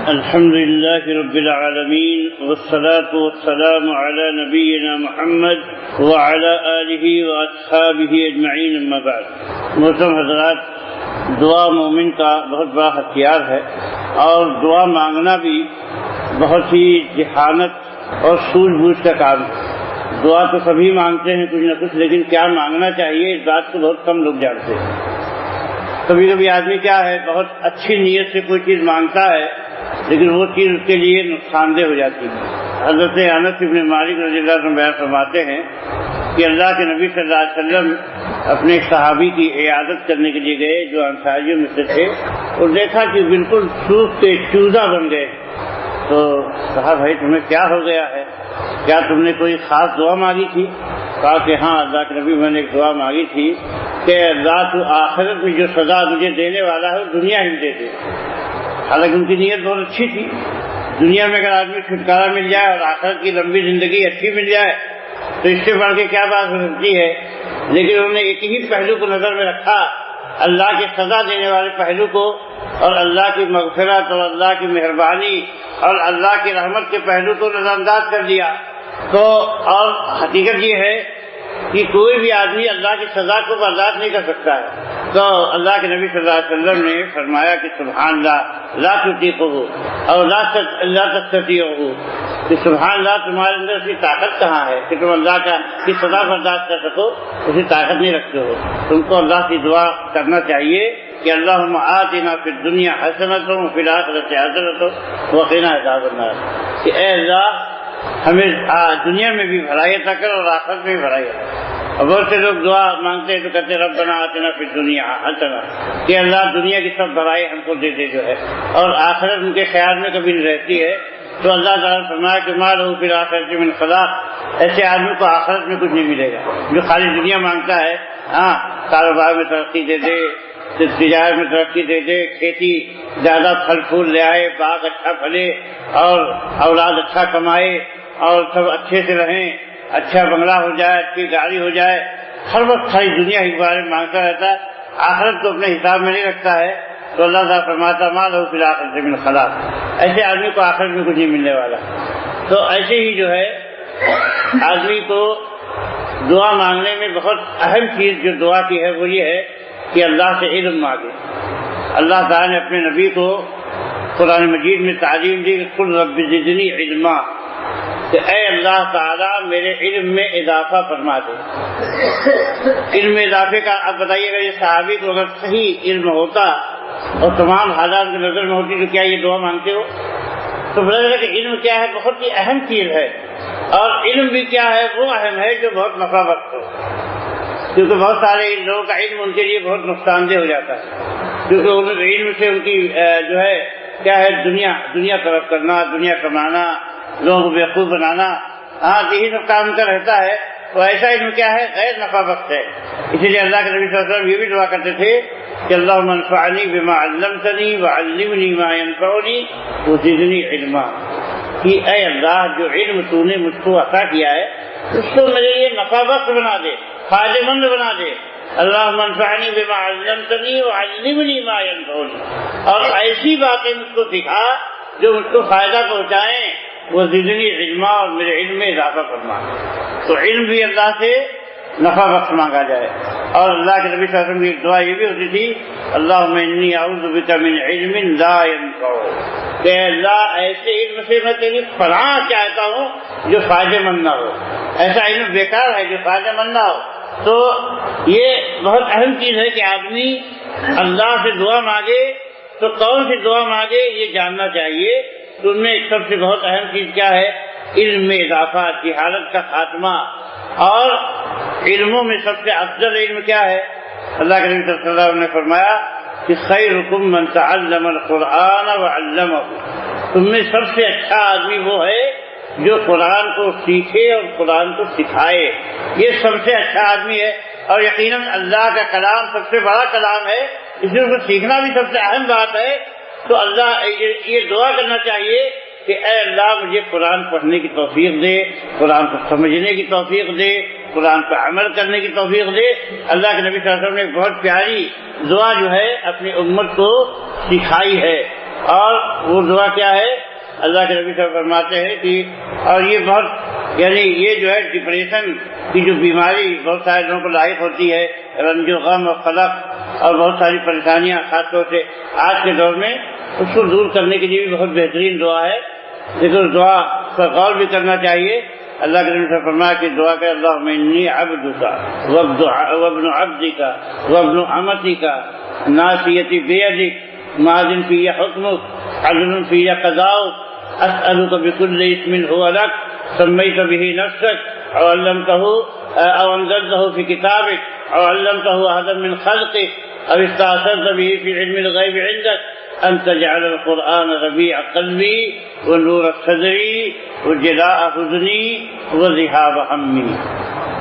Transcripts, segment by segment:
الحمد لله رب العالمين والصلاة والسلام على نبينا محمد وعلى آله وأصحابه أجمعين اما بعد۔ محترم حضرات، دعا مومن کا بہت بڑا ہتھیار ہے اور دعا مانگنا بھی بہت ہی ذہانت اور سوجھ بوجھ کا کام ہے۔ دعا تو سبھی مانگتے ہیں کچھ نہ کچھ، لیکن کیا مانگنا چاہیے اس بات کو بہت کم لوگ جانتے ہیں۔ کبھی کبھی آدمی کیا ہے بہت اچھی نیت سے کوئی چیز مانگتا ہے لیکن وہ چیز اس کے لیے نقصان دہ ہو جاتی ہے۔ حضرت انس بن مالک رضی اللہ عنہ بیان فرماتے ہیں کہ اللہ کے نبی صلی اللہ علیہ وسلم اپنے ایک صحابی کی عیادت کرنے کے لیے گئے جو انصاریوں میں سے تھے، اور دیکھا کہ بالکل سوکھ کے چوزا بن گئے۔ تو کہا بھائی تمہیں کیا ہو گیا ہے، کیا تم نے کوئی خاص دعا مانگی تھی؟ کہا کہ ہاں اللہ کے نبی میں نے ایک دعا مانگی تھی کہ اللہ تو آخرت میں جو سزا مجھے دینے والا ہے وہ دنیا ہی میں دے دے۔ حالانکہ ان کی نیت بہت اچھی تھی، دنیا میں اگر آدمی چھٹکارا مل جائے اور آخرت کی لمبی زندگی اچھی مل جائے تو اس سے بڑھ کے کیا بات ہو سکتی ہے۔ لیکن انہوں نے ایک ہی پہلو کو نظر میں رکھا، اللہ کی سزا دینے والے پہلو کو، اور اللہ کی مغفرت اور اللہ کی مہربانی اور اللہ کی رحمت کے پہلو کو نظر انداز کر دیا۔ تو اور حقیقت یہ ہے کہ کوئی بھی آدمی اللہ کی سزا کو برداشت نہیں کر سکتا ہے۔ تو اللہ کے نبی صلی اللہ علیہ وسلم نے فرمایا کہ سبحان اللہ لا تطیقہ اور لا تستطیعہ، کہ سبحان اللہ تمہارے اندر اس کی طاقت کہاں ہے کہ تم اللہ کی سزا برداشت کر سکو، اسی طاقت نہیں رکھتے ہو۔ تم کو اللہ کی دعا کرنا چاہیے کہ اللہم آتنا فی الدنیا حسنۃ وفی الآخرۃ حسنۃ وقنا عذاب النار، کہ اے اللہ ہمیں دنیا میں بھی بھلائی عطا کر اور آخرت میں بھی بھلائی عطا کر۔ اور بہت سے لوگ دعا مانگتے ہیں تو کہتے ہیں ربنا آتنا فی الدنیا حسنہ، کہ اللہ دنیا کی سب بھلائی ہم کو دے دے جو ہے، اور آخرت ان کے خیال میں کبھی نہیں رہتی ہے۔ تو اللہ تعالیٰ نے فرمایا کہ ما لہ فی الآخرۃ من خلاق، ایسے آدمی کو آخرت میں کچھ نہیں ملے گا جو خالی دنیا مانگتا ہے۔ ہاں کاروبار میں ترقی دے دے، تجارت میں ترقی دے دے، کھیتی زیادہ پھل پھول لے آئے، باغ اچھا پھلے اور اولاد اچھا کمائے اور سب اچھے سے رہیں، اچھا بنگلہ ہو جائے، اچھی گاڑی ہو جائے، ہر وقت ساری دنیا کے بارے میں مانگتا رہتا ہے، آخرت کو اپنے حساب میں نہیں رکھتا ہے۔ تو اللہ تعالیٰ فرماتا ما لہ فی الآخرۃ من خلاق، ایسے آدمی کو آخرت میں کچھ نہیں ملنے والا۔ تو ایسے ہی جو ہے آدمی کو دعا مانگنے میں بہت اہم چیز جو دعا کی ہے وہ یہ ہے کہ اللہ سے علم مانگے۔ اللہ تعالیٰ نے اپنے نبی کو قرآن مجید میں تعلیم دی کہ قل رب زدنی علما، کہ اے اللہ تعالیٰ میرے علم میں اضافہ فرما دے۔ علم میں اضافے کا اب بتائیے گا، یہ صحابی کو اگر صحیح علم ہوتا اور تمام حالات کی نظر میں ہوتی تو کیا یہ دعا مانگتے ہو؟ تو بتا دے کہ علم کیا ہے، بہت ہی اہم چیز ہے، اور علم بھی کیا ہے، وہ اہم ہے جو بہت نفع بخش ہو، کیونکہ بہت سارے لوگوں کا علم ان کے لیے بہت نقصان دہ ہو جاتا ہے، کیونکہ ان علم سے ان کی جو ہے کیا ہے دنیا طلب کرنا، دنیا کمانا، لوگوں کو بیوقوف بنانا، ہاں یہی سب کام کا رہتا ہے۔ تو ایسا علم کیا ہے، غیر نفع بخش ہے۔ اسی لیے اللہ کے نبی صلی اللہ علیہ وسلم یہ بھی دعا کرتے تھے کہ اللہم انفعنی بما علمتنی وعلمنی ما ینفعنی وزدنی علما، کہ اے اللہ جو علم تو نے مجھ کو عطا کیا ہے اس کو میرے لیے نفع بخش بنا دے، فائدہ مند بنا دے۔ اللہم انفعنی بما علمتنی وعلمنی ما ینفعنی، اور ایسی باتیں مجھ کو سکھا جو مجھ کو فائدہ پہنچائیں، وہ زدنی علما، اور میرے علم میں اضافہ فرما۔ تو علم بھی اللہ سے نفع بخش مانگا جائے۔ اور اللہ کے نبی صلی اللہ علیہ وسلم کی دعا یہ بھی ہوتی تھی اللہم انی اعوذ بک من علم لا ینفع، کہ اللہ ایسے علم سے میں تیری پناہ چاہتا ہوں جو فائدہ مند نہ ہو، ایسا علم بیکار ہے جو فائدہ مند نہ ہو۔ تو یہ بہت اہم چیز ہے کہ آدمی اللہ سے دعا مانگے تو کون سی دعا مانگے یہ جاننا چاہیے۔ تو ان میں ایک سب سے بہت اہم چیز کیا ہے، علم میں اضافہ، جہالت کا خاتمہ۔ اور علموں میں سب سے افضل علم کیا ہے؟ اللہ کے نبی صلی اللہ علیہ وسلم نے فرمایا کہ خیرکم من تعلم القرآن وعلمہ، تم میں سب سے اچھا آدمی وہ ہے جو قرآن کو سیکھے اور قرآن کو سکھائے، یہ سب سے اچھا آدمی ہے۔ اور یقیناً اللہ کا کلام سب سے بڑا کلام ہے، اس لیے اس کو سیکھنا بھی سب سے اہم بات ہے۔ تو اللہ یہ دعا کرنا چاہیے کہ اے اللہ مجھے قرآن پڑھنے کی توفیق دے، قرآن کو سمجھنے کی توفیق دے، قرآن پر عمل کرنے کی توفیق دے۔ اللہ کے نبی صلی اللہ علیہ وسلم نے ایک بہت پیاری دعا جو ہے اپنی امت کو سکھائی ہے اور وہ دعا کیا ہے؟ اللہ کے نبی صاحب فرماتے ہیں کہ اور یہ بہت یعنی یہ جو ہے ڈپریشن کی جو بیماری بہت سارے لوگوں کو لاحق ہوتی ہے، رنج و غم اور قلق اور بہت ساری پریشانیاں خاص طور سے آج کے دور میں، اس کو دور کرنے کے لیے بھی بہت بہترین دعا ہے، لیکن اس دعا پر غور بھی کرنا چاہیے۔ اللہ کے نبی صلی اللہ علیہ وسلم فرمایا کہ دعا کہ اللہم انی عبدک وابن عبدک وابن امتک ناصیتی بیدک ماض فی حکمک عدل فی قضاؤک اسألک بکل اسم هو لک سمیت به نفسک او علمته او انزلته فی کتابک او علمته احدا من خلقک او استأثرت به فی علم الغیب عندک ان تجعل القرآن ربیع قلبی ونور صدری وجلاء حزنی وذہاب ہمی۔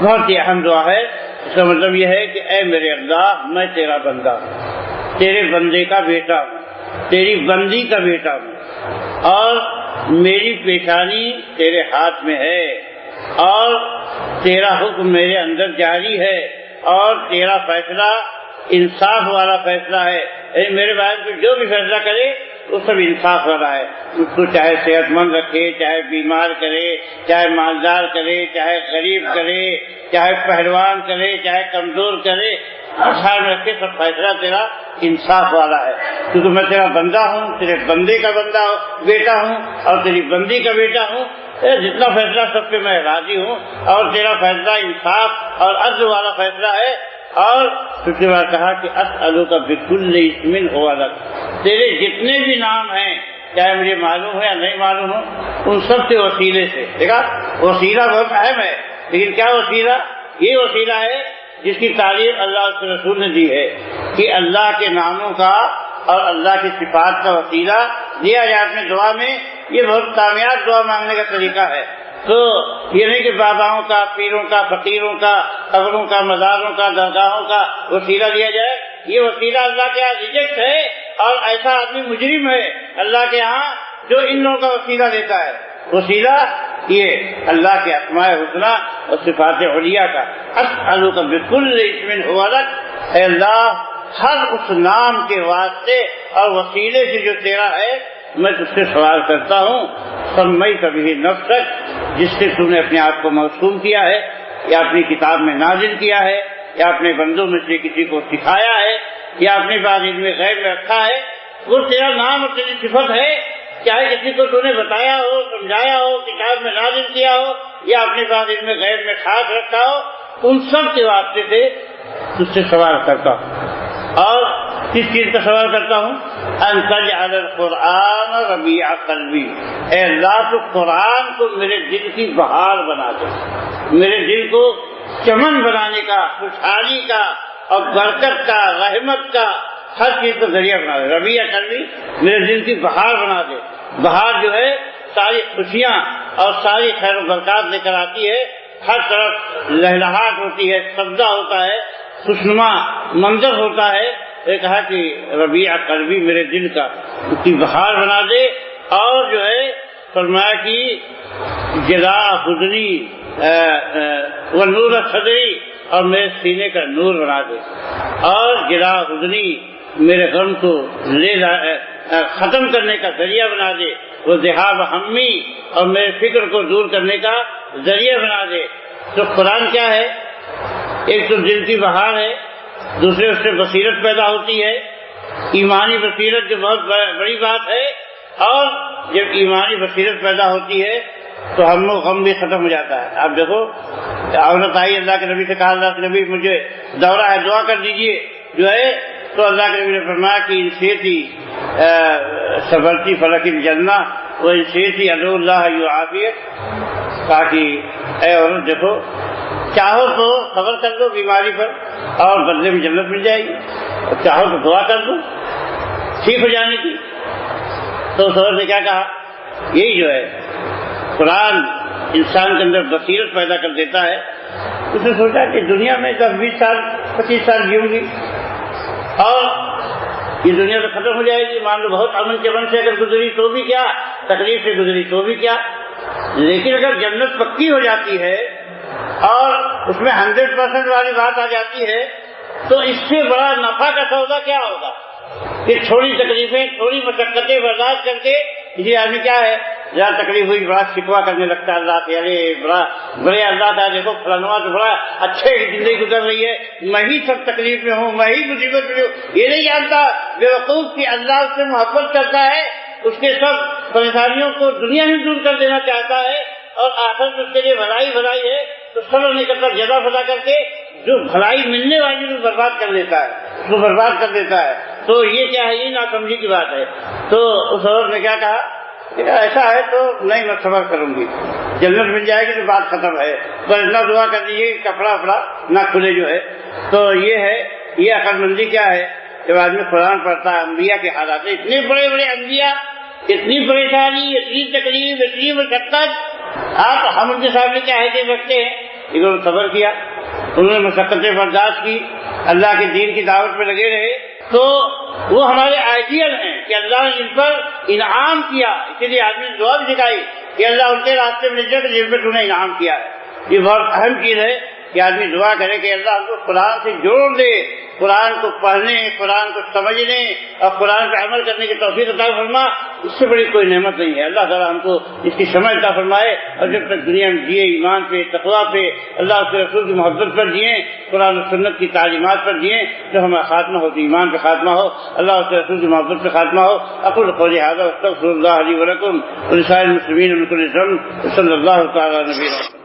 بہت ہی اہم دعا ہے۔ اس کا مطلب یہ ہے کہ اے میرے اللہ، میں تیرا بندہ ہوں، تیرے بندے کا بیٹا ہوں، تیری بندی کا بیٹا ہوں، اور میری پیشانی تیرے ہاتھ میں ہے، اور تیرا حکم میرے اندر جاری ہے، اور تیرا فیصلہ انصاف والا فیصلہ ہے۔ میرے بارے میں جو بھی فیصلہ کرے وہ سب انصاف والا ہے، اس کو چاہے صحت مند رکھے، چاہے بیمار کرے، چاہے مالدار کرے، چاہے غریب کرے، چاہے پہلوان کرے، چاہے کمزور کرے، خیال میں رکھے سب فیصلہ تیرا انصاف والا ہے، کیونکہ میں تیرا بندہ ہوں، تیرے بندے کا بندہ بیٹا ہوں اور تیری بندی کا بیٹا ہوں، جتنا فیصلہ سب پہ میں راضی ہوں، اور تیرا فیصلہ انصاف اور عدل والا فیصلہ ہے۔ اور اس کے بعد کہا کہ اسألک بکل اسم هو لک، تیرے جتنے بھی نام ہیں چاہے مجھے معلوم ہو یا نہیں معلوم ہو، ان سب کے وسیلے سے، دیکھا وسیلہ بہت اہم ہے، لیکن کیا وسیلہ؟ یہ وسیلہ ہے جس کی تعلیم اللہ کے رسول نے دی ہے کہ اللہ کے ناموں کا اور اللہ کی صفات کا وسیلہ دیا جائے اپنے دعا میں۔ یہ بہت کامیاب دعا مانگنے کا طریقہ ہے۔ تو یہ نہیں کہ باباؤں کا، پیروں کا، فقیروں کا، قبروں کا، مزاروں کا، درگاہوں کا وسیلہ دیا جائے، یہ وسیلہ اللہ کے یہاں ریجیکٹ ہے، اور ایسا آدمی مجرم ہے اللہ کے ہاں جو ان لوگوں کا وسیلہ دیتا ہے۔ وسیلہ یہ اللہ کے اسماء الحسنی اور صفات علیٰ کا۔ اسألک بکل اسم هو لک، اے اللہ ہر اس نام کے واسطے اور وسیلے سے جو تیرا ہے میں تجھ سے سوال کرتا ہوں، سمیت بہ نفسک، جس سے تو نے اپنے آپ کو موسوم کیا ہے، یا اپنی کتاب میں نازل کیا ہے، یا اپنے بندوں میں سے کسی کو سکھایا ہے، یا اپنے بعد علم غیب میں رکھا ہے، وہ تیرا نام اور تیری صفت ہے، چاہے کسی کو تو نے بتایا ہو، سمجھایا ہو، کتاب میں نازل کیا ہو، یا اپنے بعد علم غیب میں خاص رکھا ہو، ان سب کے واسطے سے تجھ سے سوال کرتا ہوں۔ اور کس چیز کا سوال کرتا ہوں؟ ان تجعل القرآن ربیع قلبی، اے اللہ تو قرآن کو میرے دل کی بہار بنا دے، میرے دل کو چمن بنانے کا، خوشحالی کا اور برکت کا، رحمت کا، ہر چیز کا ذریعہ بنا دے۔ ربیع قلبی، میرے دل کی بہار بنا دے۔ بہار جو ہے ساری خوشیاں اور ساری خیر و برکات لے کر آتی ہے، ہر طرف لہلہاٹ ہوتی ہے، سبزہ ہوتا ہے، خوشنما منظر ہوتا ہے۔ یہ کہا کہ ربیع قلبی، میرے دل کا اس کی بہار بنا دے، اور جو ہے فرمایا کہ جلاء حزنی ونور صدری، اور میرے سینے کا نور بنا دے، اور جلاء حزنی، میرے غم کو ختم کرنے کا ذریعہ بنا دے، وہ ذہاب ہمی، اور میرے فکر کو دور کرنے کا ذریعہ بنا دے۔ تو قرآن کیا ہے؟ ایک تو دل کی بہار ہے، دوسرے اس سے بصیرت پیدا ہوتی ہے، ایمانی بصیرت جو بہت بڑی بات ہے، اور جب ایمانی بصیرت پیدا ہوتی ہے تو ہم و غم بھی ختم ہو جاتا ہے۔ آپ دیکھو عورت آئی، اللہ کے نبی سے کہا اللہ کے نبی مجھے دورہ ہے، دعا کر دیجئے جو ہے، تو اللہ کے نبی نے فرمایا کہ ان شئتی صبرتی فلک الجنہ و ان شئتی ادعو اللہ یعافیک، کہا کہ اے عورت دیکھو چاہو تو صبر کر دو بیماری پر اور بدلے میں جنت مل جائے گی، اور چاہو تو دعا کر دو ٹھیک ہو جانے کی۔ تو اس عورت نے کیا کہا؟ یہی جو ہے قرآن انسان کے اندر بصیرت پیدا کر دیتا ہے۔ اس نے سوچا کہ دنیا میں 10-20 سال 25 سال جیوں گی اور یہ دنیا تو ختم ہو جائے گی، مان لو بہت امن چمن سے اگر گزری تو بھی کیا، تکلیف سے گزری تو بھی کیا، لیکن اگر جنت پکی ہو جاتی ہے اور اس میں 100% والی بات آ جاتی ہے تو اس سے بڑا نفع کا سودا کیا ہوگا؟ کہ تھوڑی تکلیفیں تھوڑی مشقتیں برداشت کر کے کسی آدمی کیا ہے ذرا تکلیف ہوئی بڑا شکوہ کرنے لگتا ہے اللہ کے، ارے بڑے اللہ تعالیٰ دیکھو فلاں تو بڑا اچھے زندگی گزر رہی ہے، میں ہی سب تکلیف میں ہوں، میں ہی مصیبت میں ہوں۔ یہ نہیں جانتا بے وقوف کہ اللہ اس سے محبت کرتا ہے، اس کے سب پریشانیوں کو دنیا میں دور کر دینا چاہتا ہے اور آخرت اس کے لیے بھلائی ہے، تو صبر نہیں کرتا، جزا فضا کر کے جو بھلائی ملنے والی کو برباد کر دیتا ہے، اس کو برباد کر دیتا ہے۔ تو یہ کیا ہے، یہ ناسمجھی کی بات ہے۔ تو اس عورت نے کیا کہا کہ ایسا ہے تو نہیں میں صبر کروں گی، جنت مل جائے گی تو بات ختم ہے، پر اتنا دعا کر دیجیے کہ کپڑا وپڑا نہ کھلے جو ہے۔ تو یہ ہے، یہ عقل مندی کیا ہے، جب آدمی قرآن پڑھتا ہے انبیاء کے حالات، اتنے بڑے بڑے انبیاء، اتنی پریشانی، اتنی تکلیف، اتنی مشقت، آپ ہم ان کے سامنے کیا حیثیت رکھتے ہیں؟ انہوں نے صبر کیا، انہوں نے مشقتیں برداشت کی، اللہ کے دین کی دعوت پہ لگے رہے، تو وہ ہمارے آئیڈیل ہیں کہ اللہ نے ان پر انعام کیا۔ اسی لیے آدمی نے دعا بھی سکھائی کہ اللہ ان کے راستے میں نجات جن پہ تو نے انعام کیا ہے۔ یہ بہت اہم چیز ہے کہ آدمی دعا کرے کہ اللہ ہم کو قرآن سے جوڑ دے، قرآن کو پڑھنے، قرآن کو سمجھنے اور قرآن پہ عمل کرنے کی توفیق عطا فرما۔ اس سے بڑی کوئی نعمت نہیں ہے۔ اللہ تعالیٰ ہم کو اس کی سمجھ عطا فرمائے، اور جب تک دنیا میں جیے ایمان پہ، تقویٰ پہ، اللہ کے رسول کی محبت پر جیے، قرآن و سنت کی تعلیمات پر جیے، جو ہمارا خاتمہ ہو تو ایمان پہ خاتمہ ہو، اللہ کے رسول کی محبت پہ خاتمہ ہو۔ اقول قولی ھذا واستغفر اللہ لی ولکم ولسائر المسلمین من کل ذنب، صلی اللہ تعالی علیہ وسلم۔